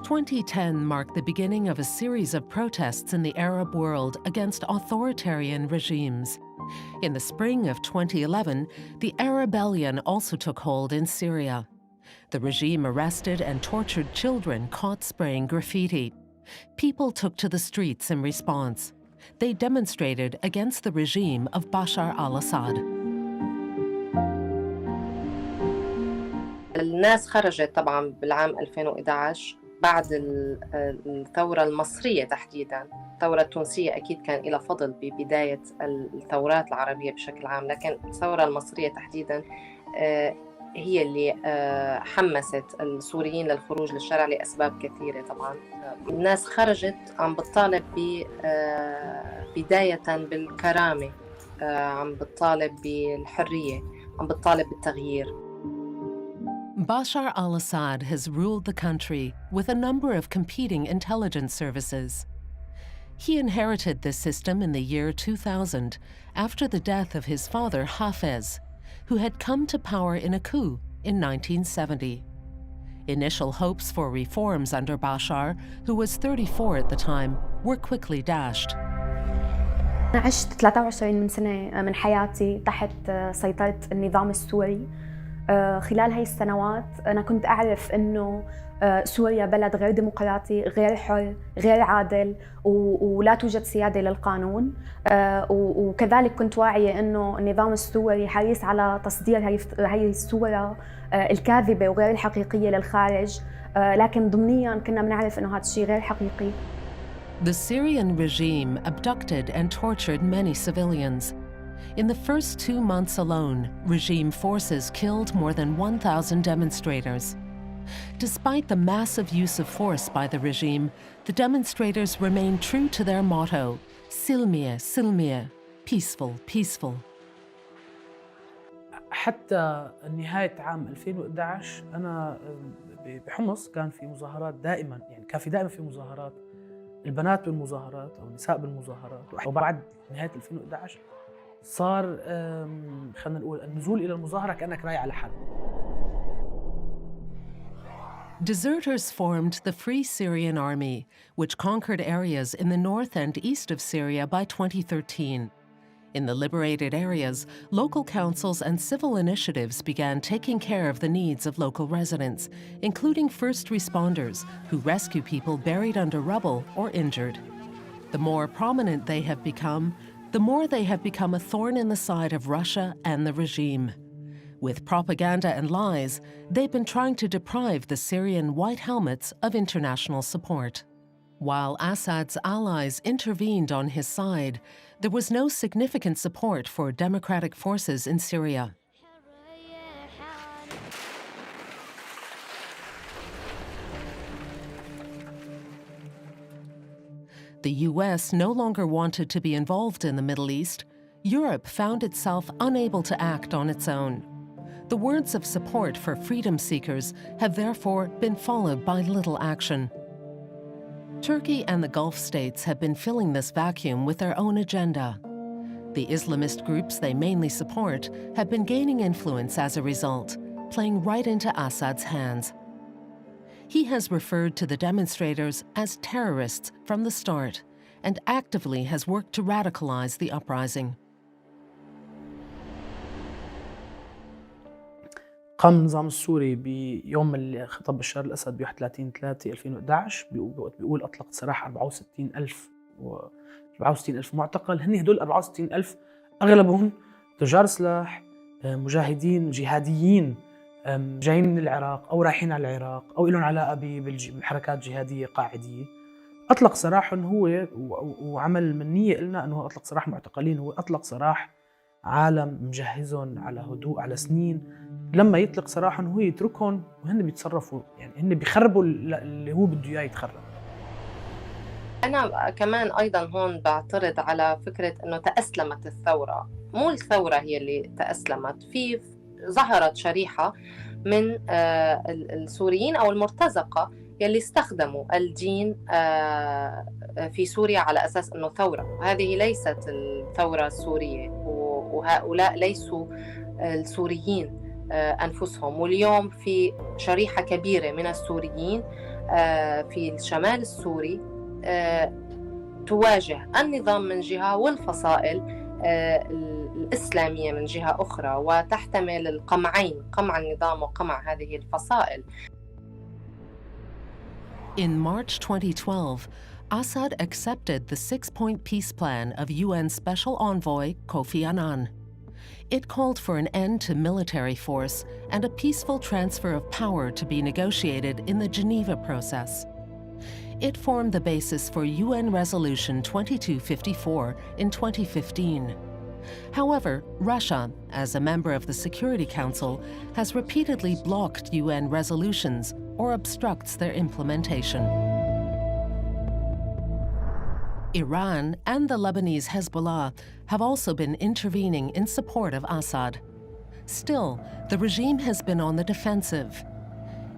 2010 marked the beginning of a series of protests in the Arab world against authoritarian regimes. In the spring of 2011, the Arabellion also took hold in Syria. The regime arrested and tortured children caught spraying graffiti. People took to the streets in response. They demonstrated against the regime of Bashar al-Assad. الناس خرجت طبعاً بالعام 2011 بعد الثورة المصرية تحديداً. الثورة التونسية أكيد كان لها فضل ببداية الثورات العربية بشكل عام، لكن الثورة المصرية تحديداً هي اللي حمست السوريين للخروج للشارع لأسباب كثيرة. طبعاً الناس خرجت عم بتطالب بداية بالكرامة، عم بتطالب بالحرية، عم بتطالب بالتغيير. Bashar al-Assad has ruled the country with a number of competing intelligence services. He inherited this system in the year 2000 after the death of his father Hafez, who had come to power in a coup in 1970. Initial hopes for reforms under Bashar, who was 34 at the time, were quickly dashed. أنا عشت 23 سنة من حياتي تحت سيطرة النظام السوري. خلال هاي السنوات أنا كنت أعرف إنه سوريا بلد غير ديمقراطي، غير حر، غير عادل، ولا توجد سيادة للقانون. وكذلك كنت واعية إنه النظام السوري حريص على تصدير هاي الصورة الكاذبة وغير الحقيقية للخارج، لكن ضمنياً كنا بنعرف إنه هذا الشيء غير حقيقي. The Syrian regime abducted and tortured many civilians. In the first 2 months alone, regime forces killed more than 1,000 demonstrators. Despite the massive use of force by the regime, the demonstrators remained true to their motto, Silmiye, Silmiye, peaceful, peaceful. حتى نهاية عام 2011 أنا بحمص كان في مظاهرات دائما، يعني كان في دائما في مظاهرات، البنات بالمظاهرات أو النساء بالمظاهرات. وبعد نهاية 2011 صار خلينا نقول النزول إلى المظاهرة كأنك رايح على حرب. Deserters formed the Free Syrian Army, which conquered areas in the north and east of Syria by 2013. In the liberated areas, local councils and civil initiatives began taking care of the needs of local residents, including first responders who rescue people buried under rubble or injured. The more prominent they have become, the more they have become a thorn in the side of Russia and the regime. With propaganda and lies, they've been trying to deprive the Syrian White Helmets of international support. While Assad's allies intervened on his side, there was no significant support for democratic forces in Syria. The US no longer wanted to be involved in the Middle East. Europe found itself unable to act on its own. The words of support for freedom seekers have therefore been followed by little action. Turkey and the Gulf states have been filling this vacuum with their own agenda. The Islamist groups they mainly support have been gaining influence as a result, playing right into Assad's hands. He has referred to the demonstrators as terrorists from the start and actively has worked to radicalize the uprising. قام النظام السوري بيوم اللي خطب بشار الأسد ب 31/3/2011 بيقول أطلقت سراح 64,000 معتقل. هن هدول 64,000 أغلبهم تجار سلاح، مجاهدين جهاديين جايين من العراق أو رايحين على العراق أو لهم علاقة بحركات جهادية قاعدية. أطلق سراحهم هو وعمل منية قلنا أنه أطلق سراح معتقلين، هو أطلق سراح عالم مجهزهم على هدوء على سنين. لما يطلق سراحهم هو يتركهم وهن بيتصرفوا، يعني هن بيخربوا اللي هو بده إياه يتخرب. أنا كمان أيضاً هون بعترض على فكرة أنه تأسلمت الثورة. مو الثورة هي اللي تأسلمت، في ظهرت شريحة من السوريين أو المرتزقة يلي استخدموا الدين في سوريا على أساس أنه ثورة. هذه ليست الثورة السورية، وهؤلاء ليسوا السوريين أنفسهم. واليوم في شريحة كبيرة من السوريين في الشمال السوري تواجه النظام من جهة والفصائل الإسلامية من جهة أخرى، وتحتمل القمعين، قمع النظام وقمع هذه الفصائل. In March 2012, Assad accepted the six-point peace plan of UN Special Envoy Kofi Annan. It called for an end to military force and a peaceful transfer of power to be negotiated in the Geneva process. It formed the basis for UN Resolution 2254 in 2015. However, Russia, as a member of the Security Council, has repeatedly blocked UN resolutions or obstructs their implementation. Iran and the Lebanese Hezbollah have also been intervening in support of Assad. Still, the regime has been on the defensive.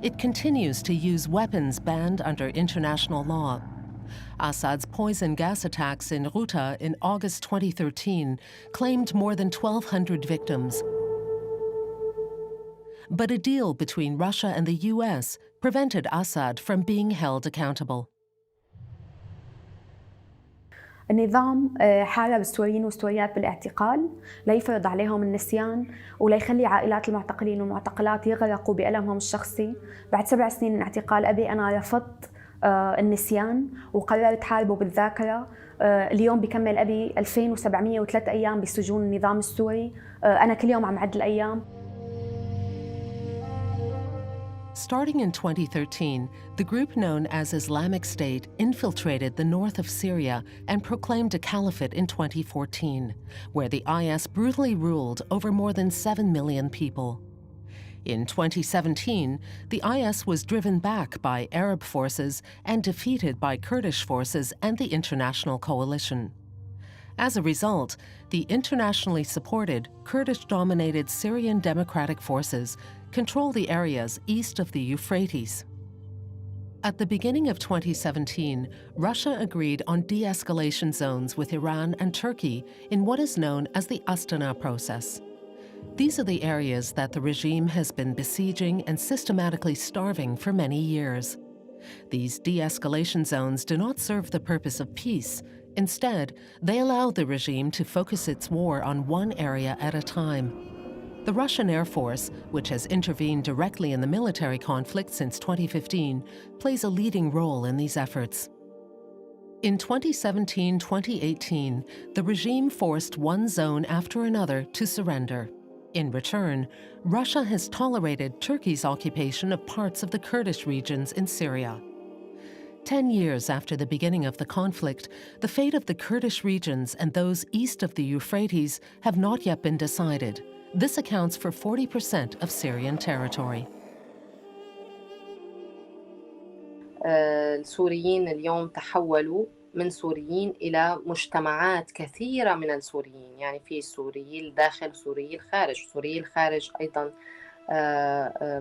It continues to use weapons banned under international law. Assad's poison gas attacks in Ghouta in August 2013 claimed more than 1,200 victims. But a deal between Russia and the US prevented Assad from being held accountable. النظام حارب السوريين والسوريات بالاعتقال ليفرض عليهم النسيان وليخلي عائلات المعتقلين والمعتقلات يغرقوا بألمهم الشخصي. بعد 7 سنين من اعتقال أبي أنا رفضت النسيان وقررت حاربه بالذاكرة. اليوم بكمل أبي 2703 أيام بسجون النظام السوري. أنا كل يوم عم عد الأيام. Starting in 2013, the group known as Islamic State infiltrated the north of Syria and proclaimed a caliphate in 2014, where the IS brutally ruled over more than 7 million people. In 2017, the IS was driven back by Arab forces and defeated by Kurdish forces and the international coalition. As a result, the internationally supported Kurdish-dominated Syrian Democratic Forces control the areas east of the Euphrates. At the beginning of 2017, Russia agreed on de-escalation zones with Iran and Turkey in what is known as the Astana process. These are the areas that the regime has been besieging and systematically starving for many years. These de-escalation zones do not serve the purpose of peace. Instead, they allow the regime to focus its war on one area at a time. The Russian Air Force, which has intervened directly in the military conflict since 2015, plays a leading role in these efforts. In 2017-2018, the regime forced one zone after another to surrender. In return, Russia has tolerated Turkey's occupation of parts of the Kurdish regions in Syria. 10 years after the beginning of the conflict, the fate of the Kurdish regions and those east of the Euphrates have not yet been decided. This accounts for 40% of Syrian territory. السوريين اليوم تحولوا من سوريين إلى مجتمعات كثيرة من السوريين، يعني في سوريي الداخل وسوريي الخارج. سوريي الخارج أيضاً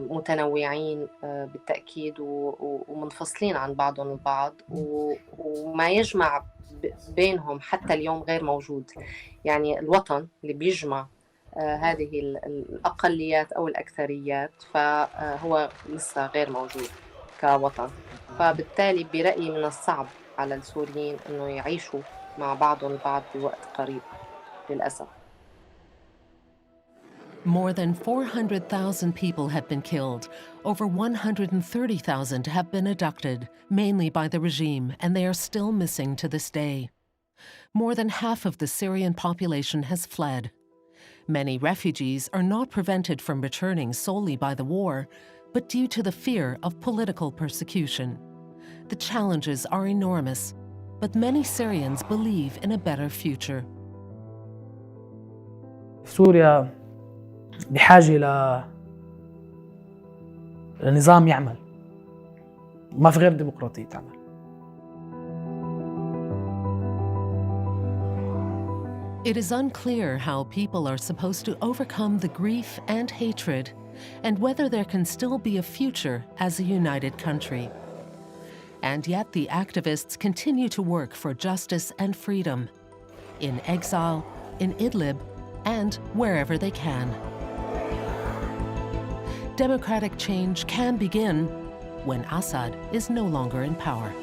متنوعين بالتأكيد ومنفصلين عن بعضهم البعض، وما يجمع بينهم حتى اليوم غير موجود. يعني الوطن اللي بيجمع هذه الأقليات أو الأكثريات فهو لسه غير موجود كوطن. فبالتالي برأيي من الصعب على السوريين أنه يعيشوا مع بعضهم البعض بوقت قريب للأسف. More than 400,000 people have been killed. Over 130,000 have been abducted, mainly by the regime, and they are still missing to this day. More than half of the Syrian population has fled. Many refugees are not prevented from returning solely by the war, but due to the fear of political persecution. The challenges are enormous, but many Syrians believe in a better future. سوريا بحاجة لنظام يعمل، ما في غير ديمقراطية تعمل. It is unclear how people are supposed to overcome the grief and hatred, and whether there can still be a future as a united country. And yet the activists continue to work for justice and freedom, in exile, in Idlib, and wherever they can. Democratic change can begin, when Assad is no longer in power.